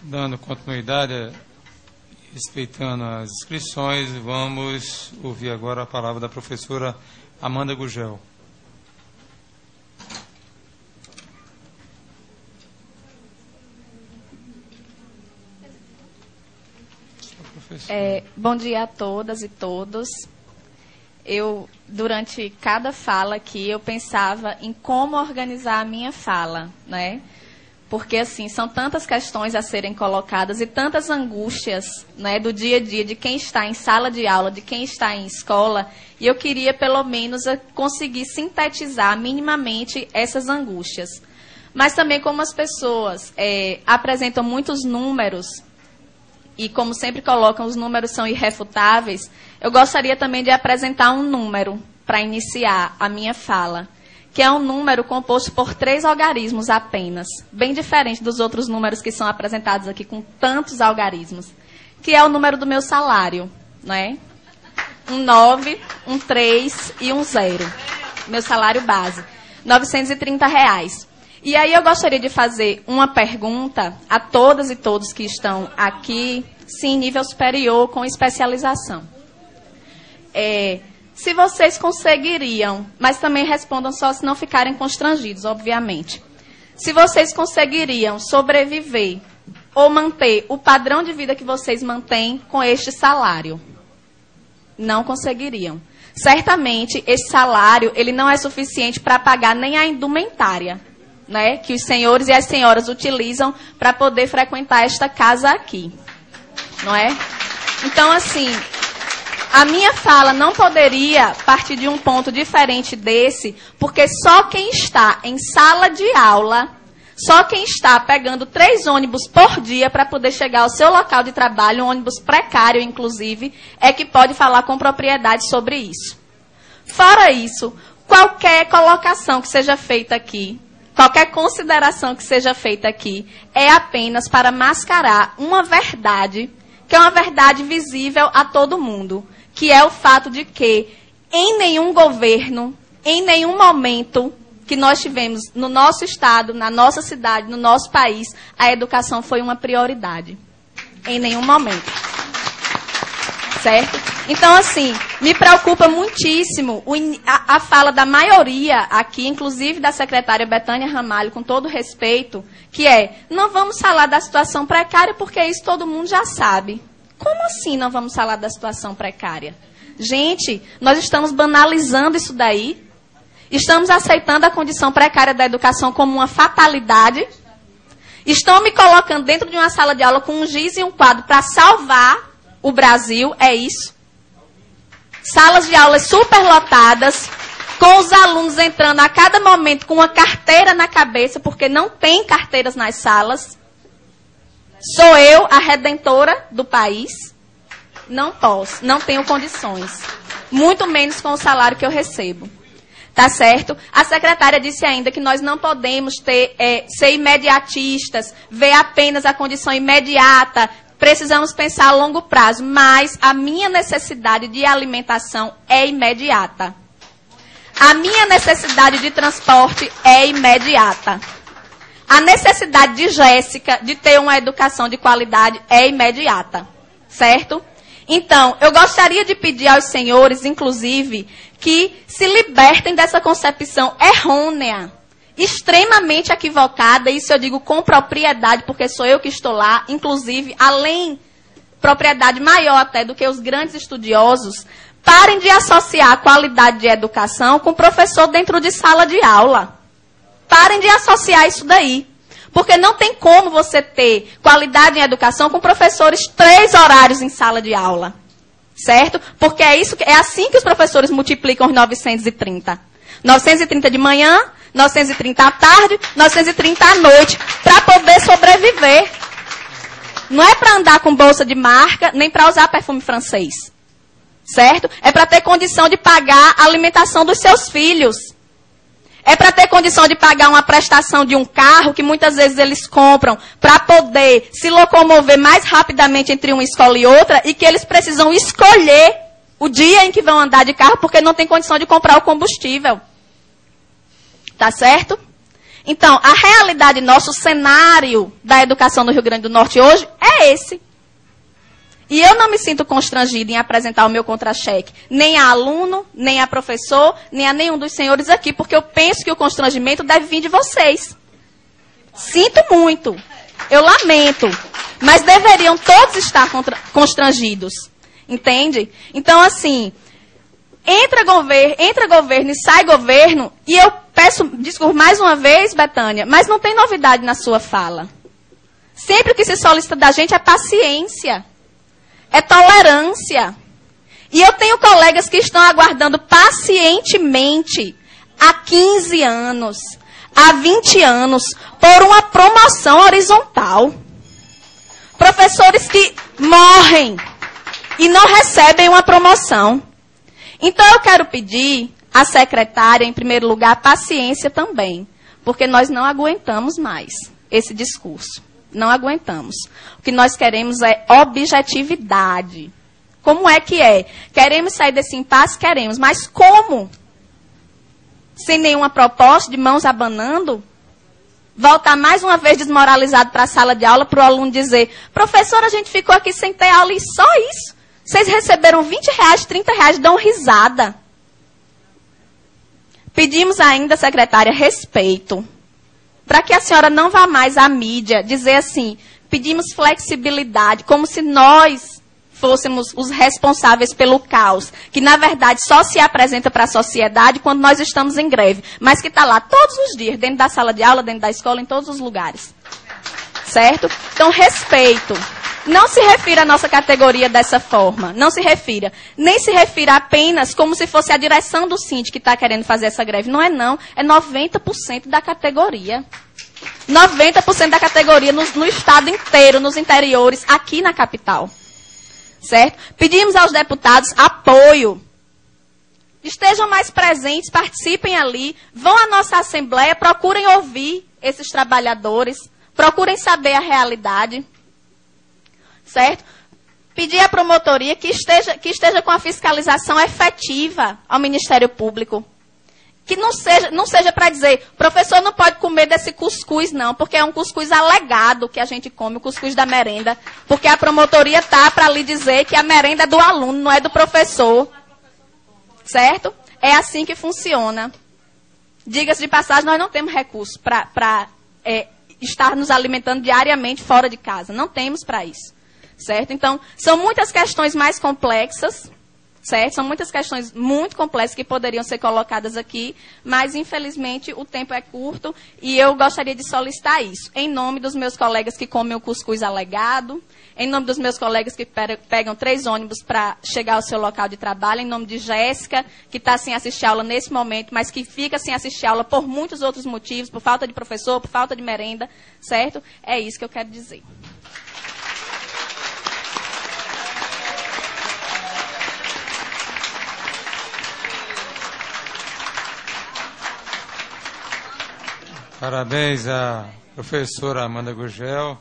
Dando continuidade, respeitando as inscrições, vamos ouvir agora a palavra da professora Amanda Gugel. Bom dia a todas e todos. Durante cada fala aqui, eu pensava em como organizar a minha fala, né? Porque, assim, são tantas questões a serem colocadas e tantas angústias, né, do dia a dia, de quem está em sala de aula, de quem está em escola, e eu queria, pelo menos, conseguir sintetizar minimamente essas angústias. Mas também, como as pessoas apresentam muitos números, e como sempre colocam, os números são irrefutáveis, eu gostaria também de apresentar um número para iniciar a minha fala, que é um número composto por 3 algarismos apenas, bem diferente dos outros números que são apresentados aqui com tantos algarismos, que é o número do meu salário, né? Um 9, um 3 e um 0. Meu salário base, R$930. E aí eu gostaria de fazer uma pergunta a todas e todos que estão aqui, sim, em nível superior, com especialização. Se vocês conseguiriam, mas também respondam só se não ficarem constrangidos, obviamente. Se vocês conseguiriam sobreviver ou manter o padrão de vida que vocês mantêm com este salário? Não conseguiriam. Certamente, esse salário ele não é suficiente para pagar nem a indumentária, né, que os senhores e as senhoras utilizam para poder frequentar esta casa aqui. Não é? Então, assim, a minha fala não poderia partir de um ponto diferente desse, porque só quem está em sala de aula, só quem está pegando 3 ônibus por dia para poder chegar ao seu local de trabalho, um ônibus precário, inclusive, é que pode falar com propriedade sobre isso. Fora isso, qualquer colocação que seja feita aqui, qualquer consideração que seja feita aqui, é apenas para mascarar uma verdade, que é uma verdade visível a todo mundo, que é o fato de que, em nenhum governo, em nenhum momento que nós tivemos no nosso estado, na nossa cidade, no nosso país, a educação foi uma prioridade. Em nenhum momento. Certo? Então, assim, me preocupa muitíssimo a fala da maioria aqui, inclusive da secretária Betânia Ramalho, com todo respeito, que não vamos falar da situação precária porque isso todo mundo já sabe. Como assim não vamos falar da situação precária? Gente, nós estamos banalizando isso daí. Estamos aceitando a condição precária da educação como uma fatalidade. Estão me colocando dentro de uma sala de aula com um giz e um quadro para salvar o Brasil. É isso. Salas de aulas superlotadas, com os alunos entrando a cada momento com uma carteira na cabeça, porque não tem carteiras nas salas. Sou eu a redentora do país? Não posso, não tenho condições. Muito menos com o salário que eu recebo. Tá certo? A secretária disse ainda que nós não podemos ser imediatistas, ver apenas a condição imediata, precisamos pensar a longo prazo, mas a minha necessidade de alimentação é imediata. A minha necessidade de transporte é imediata. A necessidade de Jéssica de ter uma educação de qualidade é imediata, certo? Então, eu gostaria de pedir aos senhores, inclusive, que se libertem dessa concepção errônea, extremamente equivocada, isso eu digo com propriedade, porque sou eu que estou lá, inclusive, além, propriedade maior até do que os grandes estudiosos, parem de associar a qualidade de educação com professor dentro de sala de aula. Parem de associar isso daí. Porque não tem como você ter qualidade em educação com professores 3 horários em sala de aula. Certo? Porque é assim que os professores multiplicam os 930. 930 de manhã, 930 à tarde, 930 à noite, para poder sobreviver. Não é para andar com bolsa de marca, nem para usar perfume francês. Certo? É para ter condição de pagar a alimentação dos seus filhos. É para ter condição de pagar uma prestação de um carro que muitas vezes eles compram para poder se locomover mais rapidamente entre uma escola e outra e que eles precisam escolher o dia em que vão andar de carro porque não tem condição de comprar o combustível. Tá certo? Então, a realidade nossa, o cenário da educação no Rio Grande do Norte hoje é esse. E eu não me sinto constrangida em apresentar o meu contra-cheque, nem a aluno, nem a professor, nem a nenhum dos senhores aqui, porque eu penso que o constrangimento deve vir de vocês. Sinto muito, eu lamento, mas deveriam todos estar constrangidos, entende? Então, assim, entra governo e sai governo, e eu peço desculpa mais uma vez, Betânia, mas não tem novidade na sua fala. Sempre o que se solicita da gente é paciência. É tolerância. E eu tenho colegas que estão aguardando pacientemente há 15 anos, há 20 anos, por uma promoção horizontal. Professores que morrem e não recebem uma promoção. Então eu quero pedir à secretária, em primeiro lugar, paciência também, porque nós não aguentamos mais esse discurso. Não aguentamos. O que nós queremos é objetividade. Como é que é? Queremos sair desse impasse? Queremos. Mas como? Sem nenhuma proposta, de mãos abanando? Voltar mais uma vez desmoralizado para a sala de aula, para o aluno dizer, professor, a gente ficou aqui sem ter aula e só isso. Vocês receberam R$20, R$30, dão risada. Pedimos ainda, secretária, respeito. Para que a senhora não vá mais à mídia dizer assim, pedimos flexibilidade, como se nós fôssemos os responsáveis pelo caos, que na verdade só se apresenta para a sociedade quando nós estamos em greve, mas que está lá todos os dias, dentro da sala de aula, dentro da escola, em todos os lugares. Certo? Então, respeito. Não se refira à nossa categoria dessa forma. Não se refira. Nem se refira apenas como se fosse a direção do Síndico que está querendo fazer essa greve. Não é não. É 90% da categoria. 90% da categoria no estado inteiro, nos interiores, aqui na capital. Certo? Pedimos aos deputados apoio. Estejam mais presentes, participem ali, vão à nossa assembleia, procurem ouvir esses trabalhadores, procurem saber a realidade. Certo? Pedir à promotoria que esteja com a fiscalização efetiva ao Ministério Público. Que não seja para dizer, professor não pode comer desse cuscuz não, porque é um cuscuz alegado que a gente come, o cuscuz da merenda. Porque a promotoria está para lhe dizer que a merenda é do aluno, não é do professor. Certo? É assim que funciona. Diga-se de passagem, nós não temos recursos para estar nos alimentando diariamente fora de casa. Não temos para isso. Certo? Então, são muitas questões mais complexas, certo? São muitas questões muito complexas que poderiam ser colocadas aqui, mas, infelizmente, o tempo é curto e eu gostaria de solicitar isso. Em nome dos meus colegas que comem o cuscuz alegado, em nome dos meus colegas que pegam 3 ônibus para chegar ao seu local de trabalho, em nome de Jéssica, que está sem assistir aula nesse momento, mas que fica sem assistir aula por muitos outros motivos, por falta de professor, por falta de merenda, certo? É isso que eu quero dizer. Parabéns à professora Amanda Gurgel.